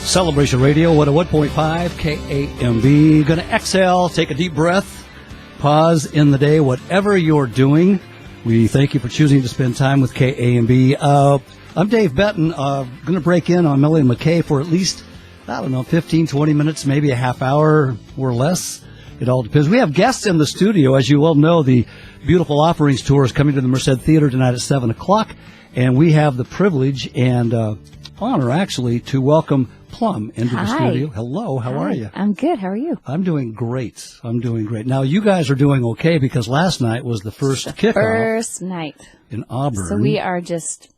Celebration Radio, 101.5 KAMB. Going to exhale, take a deep breath, pause in the day, whatever you're doing. We thank you for choosing to spend time with KAMB. I'm Dave Benton. Going to break in on Millie and McKay for at least, 15, 20 minutes, maybe a half hour or less. It all depends. We have guests in the studio. As you well know, the Beautiful Offerings Tour is coming to the Merced Theater tonight at 7 o'clock. And we have the privilege and honor, actually, to welcome Plumb into the studio. Hello, how are you? I'm good. How are you? I'm doing great. Now, you guys are doing okay because last night was the first kickoff. First night. In Auburn. So we are just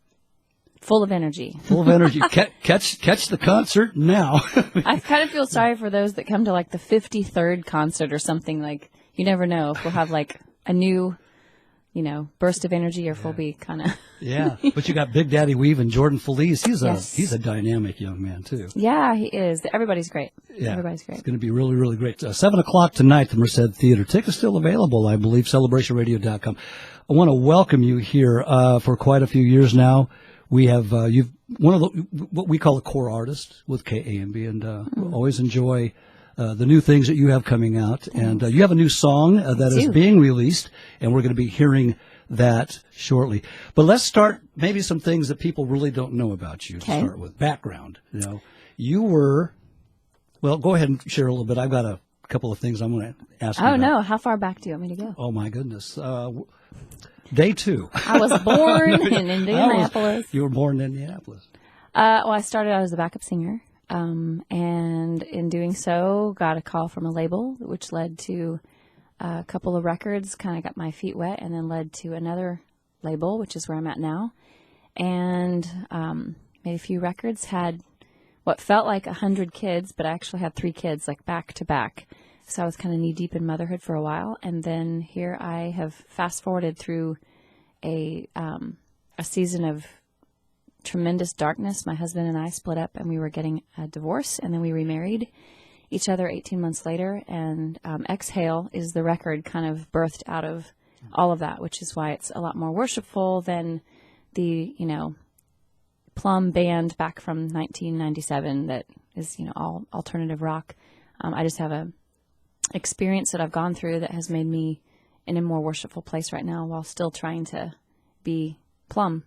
full of energy. Full of energy. Catch the concert now. I kind of feel sorry for those that come to like the 53rd concert or something. Like, you never know if we'll have like a new, burst of energy or if we'll be kind of. Yeah, but you got Big Daddy Weave and Jordan Felice. He's a dynamic young man too. Yeah, he is. Everybody's great. Yeah, everybody's great. It's going to be really, really great. 7 o'clock tonight, the Merced Theater. Tickets still available, I believe. CelebrationRadio.com. I want to welcome you here for quite a few years now. We have you've one of what we call a core artist with KAMB, and always enjoy the new things that you have coming out. And you have a new song that is being released, and we're going to be hearing that shortly. But let's start maybe some things that people really don't know about you to start with. Background. You were, well, go ahead and share a little bit. I've got a couple of things I'm going to ask you about. No. How far back do you want me to go? Oh, my goodness. Day 2. I was born in Indianapolis. You were born in Indianapolis. I started out as a backup singer. And in doing so, got a call from a label, which led to a couple of records, kind of got my feet wet, and then led to another label, which is where I'm at now. And made a few records, had what felt like 100 kids, but I actually had 3 kids, like back to back. So I was kind of knee-deep in motherhood for a while. And then here I have fast-forwarded through a season of tremendous darkness. My husband and I split up, and we were getting a divorce, and then we remarried each other 18 months later, and Exhale is the record kind of birthed out of all of that, which is why it's a lot more worshipful than the, Plumb band back from 1997 that is, all alternative rock. I just have a experience that I've gone through that has made me in a more worshipful place right now while still trying to be Plumb.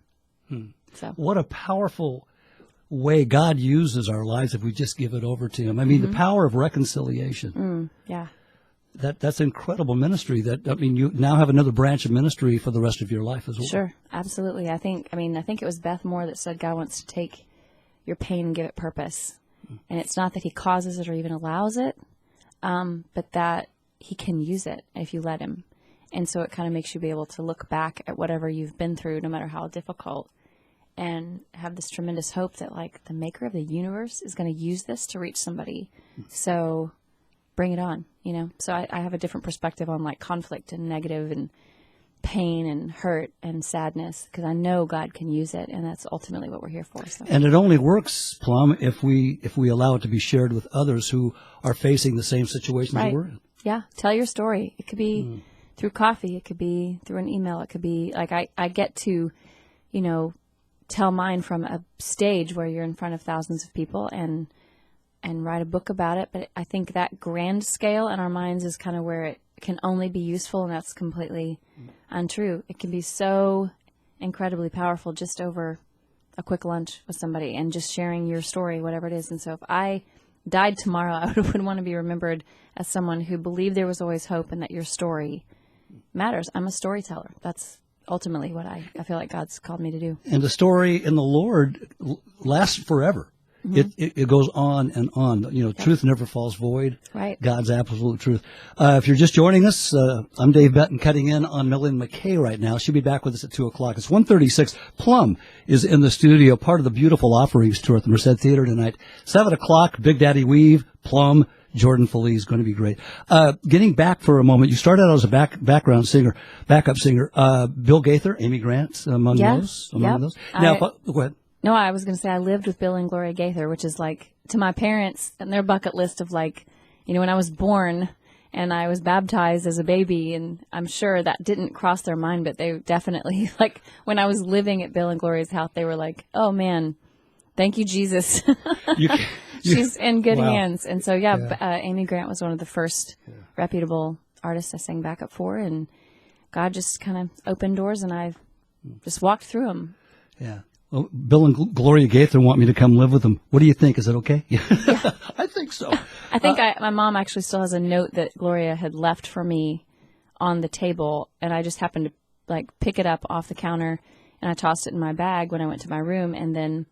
So. What a powerful way God uses our lives if we just give it over to Him. I mean, the power of reconciliation. Yeah. That's incredible ministry. You now have another branch of ministry for the rest of your life as well. Sure, absolutely. I think it was Beth Moore that said God wants to take your pain and give it purpose. And it's not that He causes it or even allows it, but that He can use it if you let Him. And so it kind of makes you be able to look back at whatever you've been through, no matter how difficult, and have this tremendous hope that, like, the maker of the universe is going to use this to reach somebody. So bring it on, So I have a different perspective on, like, conflict and negative and pain and hurt and sadness, because I know God can use it, and that's ultimately what we're here for. So. And it only works, Plum, if we allow it to be shared with others who are facing the same situations that we're in. Yeah, tell your story. It could be through coffee. It could be through an email. It could be, like, I get to, tell mine from a stage where you're in front of thousands of people and write a book about it. But I think that grand scale in our minds is kind of where it can only be useful, and that's completely untrue. It can be so incredibly powerful just over a quick lunch with somebody and just sharing your story, whatever it is. And so if I died tomorrow, I would want to be remembered as someone who believed there was always hope and that your story matters. I'm a storyteller. That's ultimately what I feel like God's called me to do. And the story in the Lord lasts forever. It goes on and on. Truth never falls void. Right. God's absolute truth. If you're just joining us, I'm Dave Benton, cutting in on Millie and McKay right now. She'll be back with us at 2 o'clock. It's 1:36. Plumb is in the studio, part of the Beautiful Offerings Tour at the Merced Theater tonight. 7 o'clock, Big Daddy Weave, Plumb, Jordan Felice is going to be great. Getting back for a moment, you started out as a backup singer. Bill Gaither, Amy Grant, among those. Now, go ahead. No, I was going to say I lived with Bill and Gloria Gaither, which is like, to my parents and their bucket list of, like, when I was born and I was baptized as a baby, and I'm sure that didn't cross their mind, but they definitely, like, when I was living at Bill and Gloria's house, they were like, oh man, thank you, Jesus. she's in good Wow. hands. And so, Amy Grant was one of the first reputable artists I sang backup for, and God just kind of opened doors, and I just walked through them. Yeah. Well, Bill and Gloria Gaither want me to come live with them. What do you think? Is that okay? Yeah. I think so. I think my mom actually still has a note that Gloria had left for me on the table, and I just happened to pick it up off the counter, and I tossed it in my bag when I went to my room, and then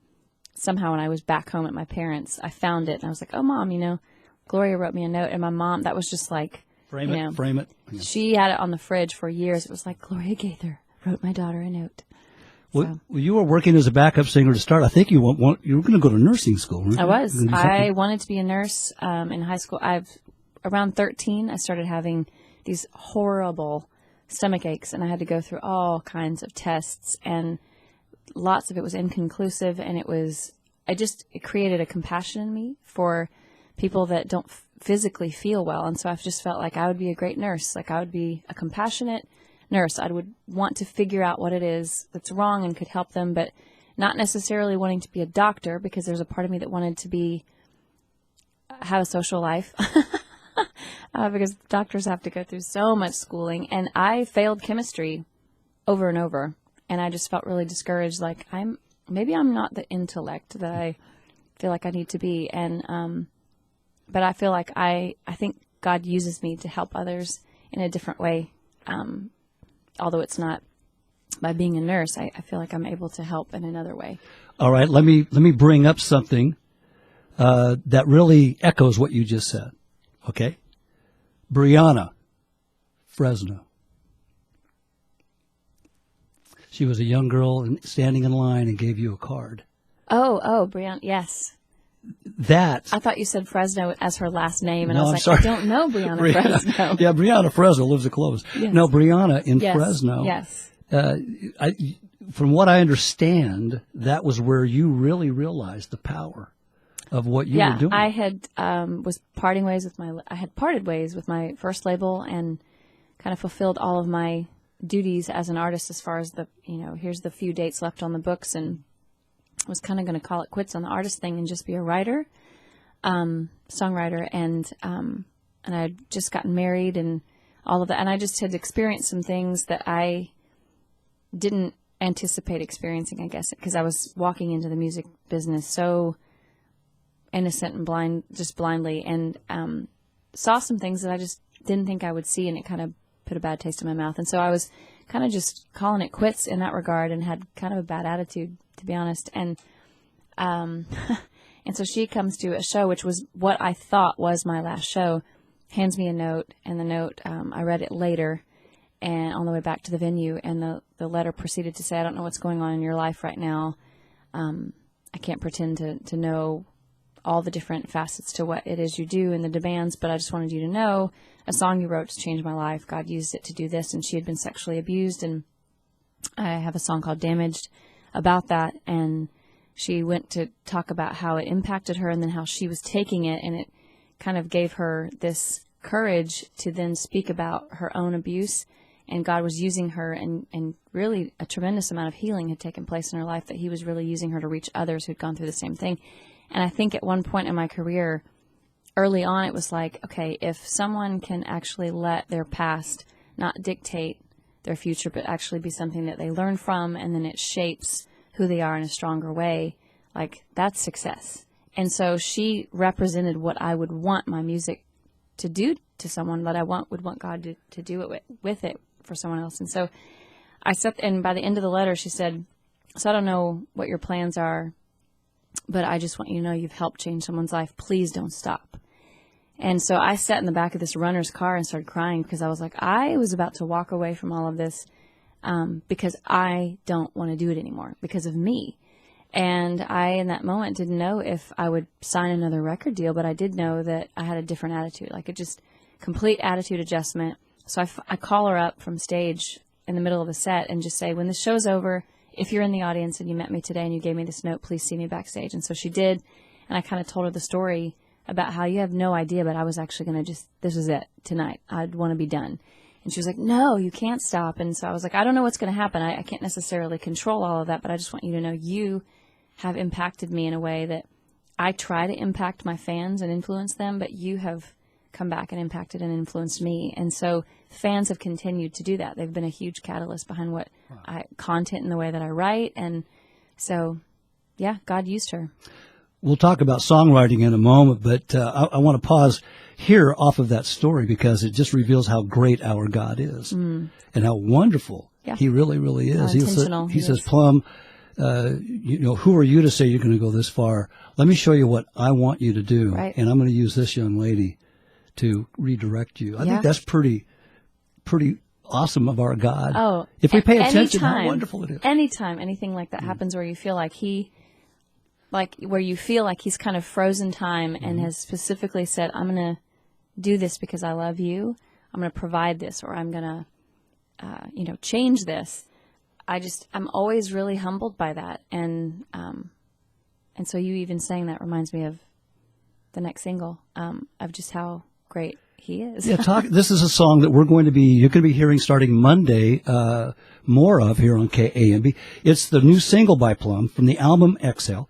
somehow when I was back home at my parents', I found it, and I was like, oh, Mom, Gloria wrote me a note, and my mom, that was just like, frame it. Yeah. She had it on the fridge for years. It was like, Gloria Gaither wrote my daughter a note. Well, you were working as a backup singer to start. I think you were going to go to nursing school, right? I was. I wanted to be a nurse in high school. Around 13, I started having these horrible stomach aches, and I had to go through all kinds of tests, and lots of it was inconclusive, and it created a compassion in me for people that don't physically feel well. And so I've just felt like I would be a great nurse. Like I would be a compassionate nurse. I would want to figure out what it is that's wrong and could help them, but not necessarily wanting to be a doctor, because there's a part of me that wanted to have a social life. Because doctors have to go through so much schooling, and I failed chemistry over and over, and I just felt really discouraged. Like maybe I'm not the intellect that I feel like I need to be, and but I feel like I think God uses me to help others in a different way. Although it's not by being a nurse, I feel like I'm able to help in another way. All right, let me bring up something that really echoes what you just said. Okay, Brianna Frizzle. She was a young girl standing in line and gave you a card. Oh, Brianna, yes. That I thought you said Fresno as her last name, and No, I was I'm like, sorry. I don't know Brianna Fresno. Yeah, Brianna Frizzle lives at Clovis. Yes. No, Brianna in Yes, Fresno. yes. From what I understand, that was where you really realized the power of what you were doing. I had was parting ways with I had parted ways with my first label, and kind of fulfilled all of my duties as an artist as far as here's the few dates left on the books, and was kind of going to call it quits on the artist thing and just be a writer, songwriter, and I had just gotten married and all of that, and I just had experienced some things that I didn't anticipate experiencing, I guess, because I was walking into the music business so innocent and blind, just blindly, and saw some things that I just didn't think I would see, and it kind of put a bad taste in my mouth. And so I was kind of just calling it quits in that regard, and had kind of a bad attitude, to be honest. And and so she comes to a show, which was what I thought was my last show, hands me a note, and the note, I read it later and on the way back to the venue, and the letter proceeded to say, I don't know what's going on in your life right now. I can't pretend to know all the different facets to what it is you do and the demands, but I just wanted you to know a song you wrote to change my life. God used it to do this, and she had been sexually abused, and I have a song called Damaged about that, and she went to talk about how it impacted her and then how she was taking it, and it kind of gave her this courage to then speak about her own abuse, and God was using her, and really a tremendous amount of healing had taken place in her life, that he was really using her to reach others who'd gone through the same thing. And I think at one point in my career, early on, it was like, okay, if someone can actually let their past not dictate their future, but actually be something that they learn from, and then it shapes who they are in a stronger way, like, that's success. And so she represented what I would want my music to do to someone, that I would want God to do it with it for someone else. And so I said, and by the end of the letter, she said, so I don't know what your plans are, but I just want you to know you've helped change someone's life. Please don't stop. And so I sat in the back of this runner's car and started crying, because I was like, I was about to walk away from all of this because I don't want to do it anymore because of me. And I, in that moment, didn't know if I would sign another record deal, but I did know that I had a different attitude, like a just complete attitude adjustment. So I call her up from stage in the middle of a set and just say, when the show's over, if you're in the audience and you met me today and you gave me this note, please see me backstage. And so she did. And I kind of told her the story about how you have no idea, but I was actually going to this is it tonight. I'd want to be done. And she was like, no, you can't stop. And so I was like, I don't know what's going to happen. I can't necessarily control all of that, but I just want you to know you have impacted me in a way that I try to impact my fans and influence them, but you have come back and impacted and influenced me. And so fans have continued to do that. They've been a huge catalyst behind what content in the way that I write. And so, yeah, God used her. We'll talk about songwriting in a moment, but I want to pause here off of that story because it just reveals how great our God is and how wonderful He really, really is. He says, Plum, who are you to say you're going to go this far? Let me show you what I want you to do, and I'm going to use this young lady to redirect you. I think that's pretty awesome of our God. Oh, if we pay attention, how wonderful it is. Anytime anything like that happens where you feel like He's kind of frozen time and has specifically said, I'm going to do this because I love you. I'm going to provide this, or I'm going to, change this. I'm always really humbled by that. And so you even saying that reminds me of the next single, of just how great He is. This is a song that you're going to be hearing starting Monday, more of here on KAMB. It's the new single by Plum from the album Exhale.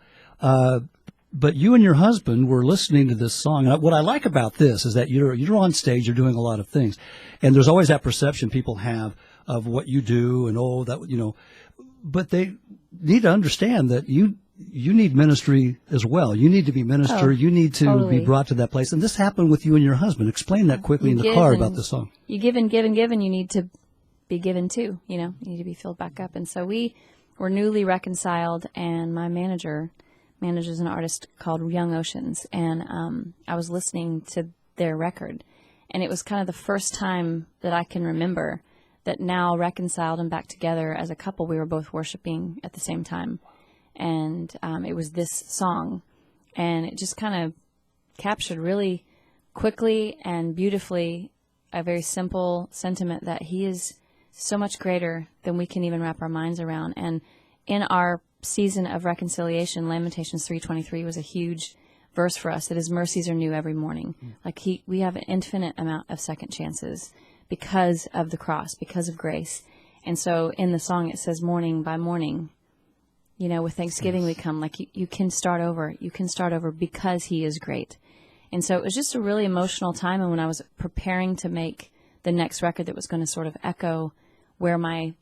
But you and your husband were listening to this song. And what I like about this is that you're on stage, you're doing a lot of things. And there's always that perception people have of what you do and, but they need to understand that you need ministry as well. You need to be ministered. You need to be brought to that place. And this happened with you and your husband. Explain that quickly in the car about the song. You give and give and give, and you need to be given too. You need to be filled back up. And so we were newly reconciled, and my manages an artist called Young Oceans, and I was listening to their record, and it was kind of the first time that I can remember that now reconciled and back together as a couple, we were both worshiping at the same time, and it was this song, and it just kind of captured really quickly and beautifully a very simple sentiment that He is so much greater than we can even wrap our minds around. And in our season of reconciliation, Lamentations 3:23 was a huge verse for us, that His mercies are new every morning. We have an infinite amount of second chances because of the cross, because of grace. And so in the song it says, morning by morning, with thanksgiving we come. You can start over. You can start over because He is great. And so it was just a really emotional time. And when I was preparing to make the next record that was going to sort of echo where my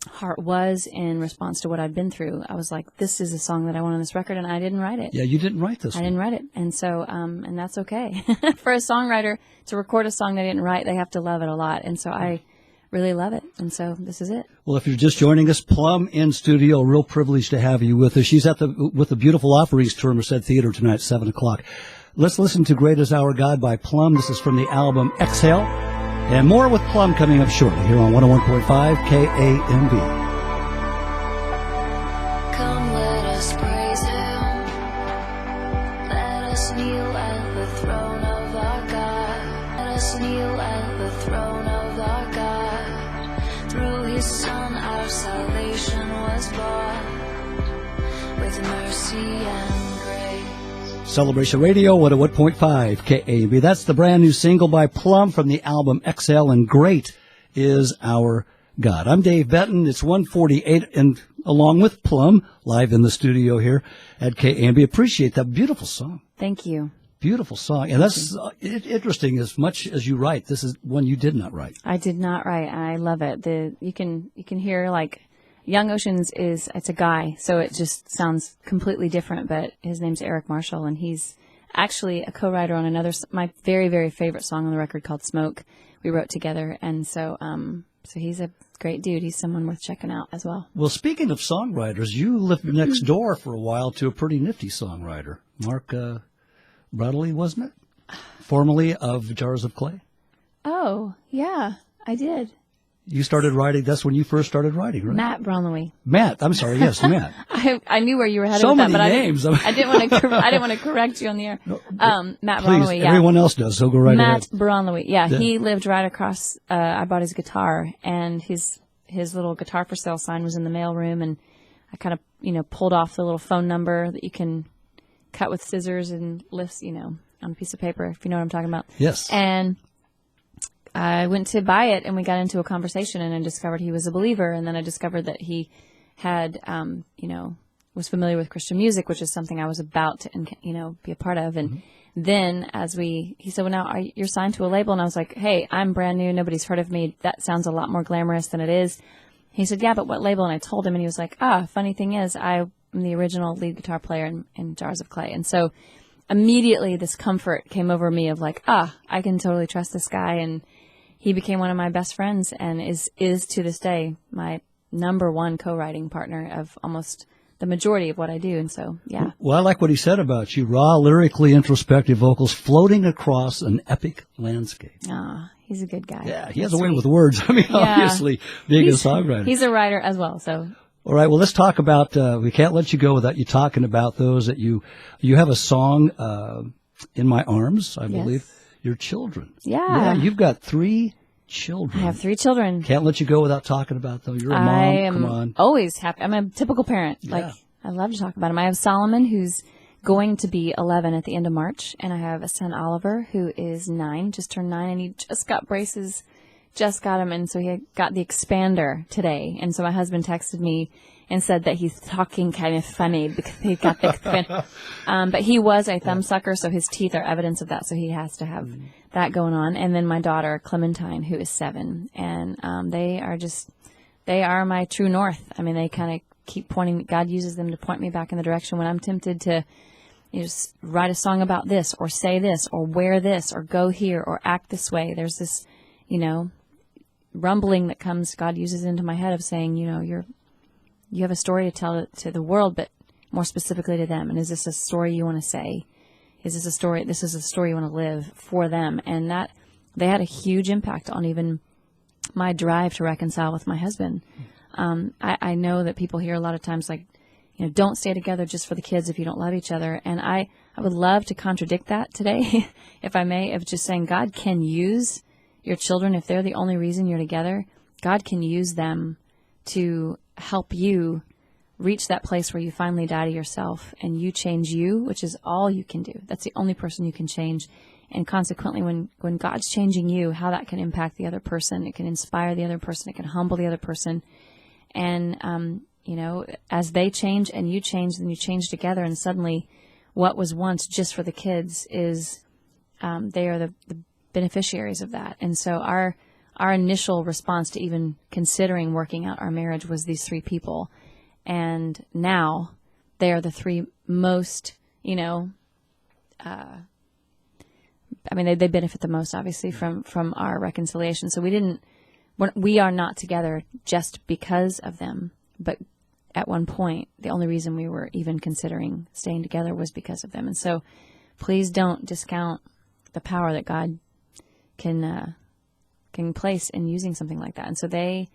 heart was in response to what I'd been through, I was like, this is a song that I want on this record, and I didn't write it. Yeah, you didn't write this I didn't write it. And so, and that's okay. For a songwriter to record a song they didn't write, they have to love it a lot. And so I really love it. And so this is it. Well, if you're just joining us, Plum in studio, a real privilege to have you with us. She's with the beautiful offerings tour, Merced Theater tonight, 7 o'clock. Let's listen to Great Is Our God by Plum. This is from the album Exhale. And more with Plum coming up shortly here on 101.5 KAMB. Celebration Radio, 101.5 KAMB. That's the brand new single by Plum from the album Exhale, and Great Is Our God. I'm Dave Benton. It's 1:48, and along with Plum, live in the studio here at KAMB. Appreciate that beautiful song. Thank you. Beautiful song. And that's interesting. As much as you write, this is one you did not write. I did not write. I love it. You can hear Young Oceans it's a guy, so it just sounds completely different, but his name's Eric Marshall, and he's actually a co-writer on my very, very favorite song on the record called Smoke. We wrote together, and so he's a great dude. He's someone worth checking out as well. Well, speaking of songwriters, you lived next door for a while to a pretty nifty songwriter, Mark Bradley, wasn't it? Formerly of Jars of Clay. Oh, yeah, I did. You started writing, that's when you first started writing, right? Matt Brownlee. Matt, I'm sorry, yes, Matt. I knew where you were headed so with that, many but names. I didn't want to correct you on the air. No, Matt please, Brownlee, yeah. Everyone else does, so go right ahead. Matt Brownlee, yeah. He lived right across, I bought his guitar, and his little guitar for sale sign was in the mailroom, and I kind of, pulled off the little phone number that you can cut with scissors and lift, on a piece of paper, if you know what I'm talking about. Yes. And I went to buy it, and we got into a conversation, and I discovered he was a believer, and then I discovered that he had, was familiar with Christian music, which is something I was about to, be a part of. And then he said, well, now you're signed to a label. And I was like, hey, I'm brand new. Nobody's heard of me. That sounds a lot more glamorous than it is. He said, yeah, but what label? And I told him, and he was like, funny thing is, I'm the original lead guitar player in Jars of Clay. And so immediately this comfort came over me of like, I can totally trust this guy. And he became one of my best friends and is to this day my number one co-writing partner of almost the majority of what I do. And so, yeah. Well, I like what he said about you. Raw, lyrically introspective vocals floating across an epic landscape. He's a good guy. Yeah, he has a way with words. I mean, obviously, being a songwriter. He's a writer as well, so. All right, well, let's talk about, we can't let you go without you talking about those that you have a song, In My Arms, I believe, your children. Yeah. You've got 3 children. I have 3 children. Can't let you go without talking about them. You're a mom. Come on. Always happy. I'm a typical parent. Yeah. Like, I love to talk about him. I have Solomon, who's going to be 11 at the end of March, and I have a son, Oliver, who is 9, just turned 9, and he just got braces, just got him, and so he got the expander today. And so my husband texted me and said that he's talking kind of funny because he got the expander. But he was a thumb sucker, so his teeth are evidence of that, so he has to have that going on. And then my daughter, Clementine, who is 7, and they are my true north. I mean, they kind of keep pointing, God uses them to point me back in the direction when I'm tempted to just write a song about this or say this or wear this or go here or act this way. There's this, rumbling that comes, God uses into my head of saying, you have a story to tell to the world, but more specifically to them. And is this a story you want to say? This is a story you want to live for them. And that they had a huge impact on even my drive to reconcile with my husband. I know that people hear a lot of times like, don't stay together just for the kids if you don't love each other. And I would love to contradict that today, if I may, of just saying God can use your children. If they're the only reason you're together, God can use them to help you reach that place where you finally die to yourself and you change you, which is all you can do. That's the only person you can change. And consequently, when God's changing you, how that can impact the other person, it can inspire the other person, it can humble the other person. And, as they change and you change, then you change together. And suddenly what was once just for the kids is, they are the beneficiaries of that. And so our initial response to even considering working out our marriage was these 3 people. And now they are the 3 most, they benefit the most, obviously, from our reconciliation. So we are not together just because of them, but at one point, the only reason we were even considering staying together was because of them. And so please don't discount the power that God can place in using something like that. And so they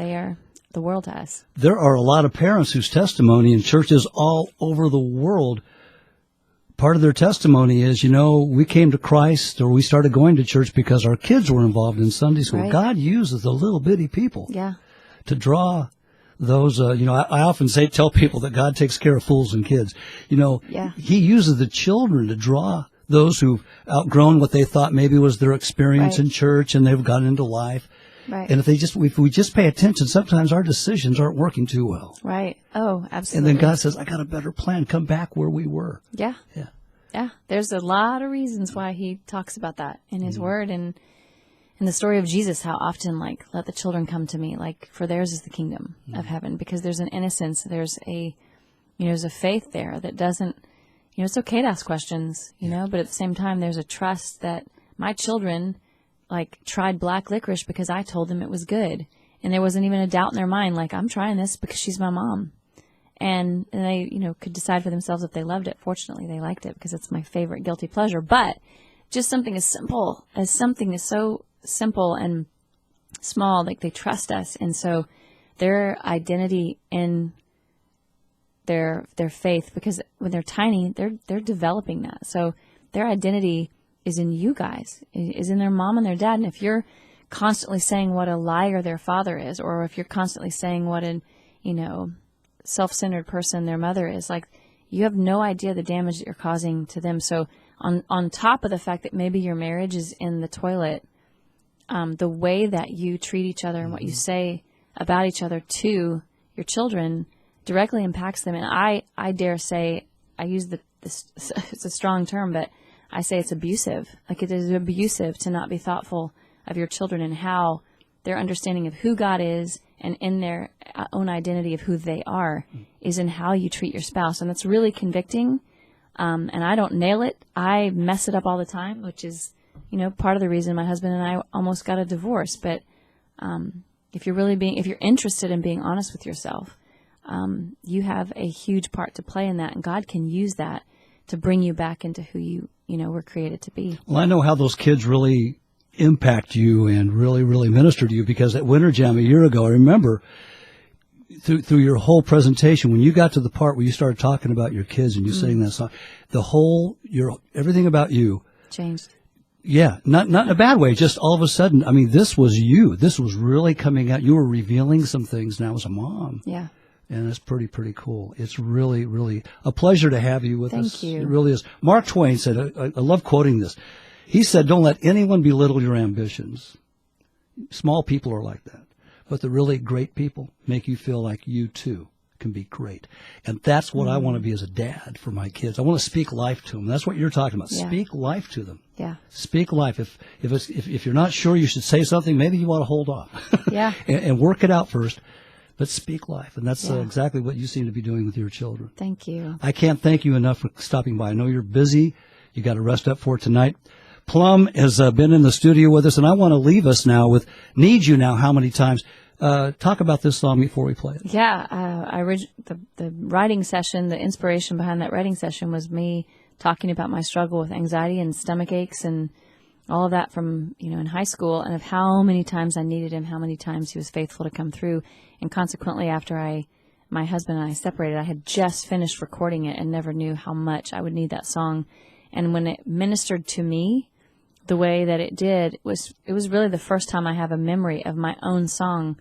are the world to us. There are a lot of parents whose testimony in churches all over the world, part of their testimony is, we came to Christ or we started going to church because our kids were involved in Sunday school. Right. God uses the little bitty people to draw those, I often tell people that God takes care of fools and kids. He uses the children to draw those who've outgrown what they thought maybe was their experience in church and they've gotten into life. Right. And if we just pay attention, sometimes our decisions aren't working too well. Right. Oh, absolutely. And then God says, I got a better plan. Come back where we were. Yeah. Yeah. Yeah. There's a lot of reasons why he talks about that in his word and in the story of Jesus, how often let the children come to me, for theirs is the kingdom of heaven, because there's an innocence, there's a faith there that doesn't, it's okay to ask questions, but at the same time, there's a trust that my children tried black licorice because I told them it was good. And there wasn't even a doubt in their mind, I'm trying this because she's my mom. And they, could decide for themselves if they loved it. Fortunately, they liked it because it's my favorite guilty pleasure. But just something as simple as something is so simple and small, they trust us. And so their identity in their faith, because when they're tiny, they're developing that. So their identity is in you guys, is in their mom and their dad. And if you're constantly saying what a liar their father is, or if you're constantly saying what an, self-centered person their mother is, you have no idea the damage that you're causing to them. So on top of the fact that maybe your marriage is in the toilet, the way that you treat each other and what you say about each other to your children directly impacts them. And I dare say, I use this, it's a strong term, but I say it's abusive. Like, it is abusive to not be thoughtful of your children and how their understanding of who God is and in their own identity of who they are is in how you treat your spouse. And it's really convicting. And I don't nail it. I mess it up all the time, which is, part of the reason my husband and I almost got a divorce. But if you're interested in being honest with yourself, you have a huge part to play in that, and God can use that to bring you back into who you were created to be. Well, I know how those kids really impact you and really, really minister to you, because at Winter Jam a year ago, I remember through your whole presentation, when you got to the part where you started talking about your kids and you sang that song, everything about you changed. Yeah, not in a bad way. Just all of a sudden, I mean, this was you. This was really coming out. You were revealing some things now as a mom. Yeah. And it's pretty cool. It's really, really a pleasure to have you with us. Thank you. It really is. Mark Twain said, I love quoting this. He said, don't let anyone belittle your ambitions. Small people are like that. But the really great people make you feel like you, too, can be great. And that's what I want to be as a dad for my kids. I want to speak life to them. That's what you're talking about. Yeah. Speak life to them. Yeah. Speak life. If you're not sure you should say something, maybe you want to hold off. Yeah. and work it out first. But speak life. And that's exactly what you seem to be doing with your children. Thank you. I can't thank you enough for stopping by. I know you're busy. You got to rest up for tonight. Plumb has been in the studio with us, and I want to leave us now with Need You Now, How Many Times? Talk about this song before we play it. Yeah. The writing session, the inspiration behind that writing session was me talking about my struggle with anxiety and stomach aches and all of that from, in high school, and of how many times I needed him, how many times he was faithful to come through. And consequently, after my husband and I separated, I had just finished recording it and never knew how much I would need that song. And when it ministered to me the way that it did, it was really the first time I have a memory of my own song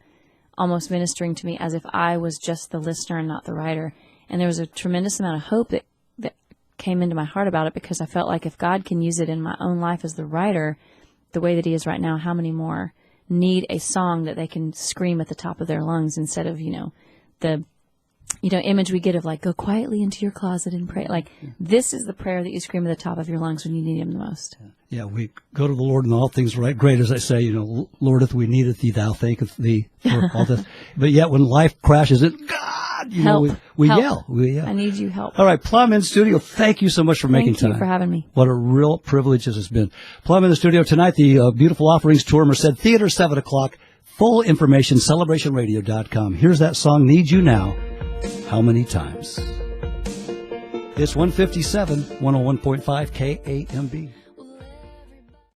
almost ministering to me as if I was just the listener and not the writer. And there was a tremendous amount of hope that came into my heart about it, because I felt like if God can use it in my own life as the writer the way that he is right now, how many more need a song that they can scream at the top of their lungs instead of, the image we get of like, go quietly into your closet and pray. Like, this is the prayer that you scream at the top of your lungs when you need him the most. Yeah, we go to the Lord in all things, right? Great, as I say, Lord, if we needeth thee, thou thanketh thee for all this. But yet when life crashes, God, we yell. I need you help. All right, Plumb in studio, thank you so much for making time. Thank you for having me. What a real privilege this has been. Plumb in the studio tonight, the Beautiful Offerings Tour, Merced Theater, 7 o'clock. Full information, celebrationradio.com. Here's that song, Need You Now, How Many Times? It's 157, 101.5 KAMB.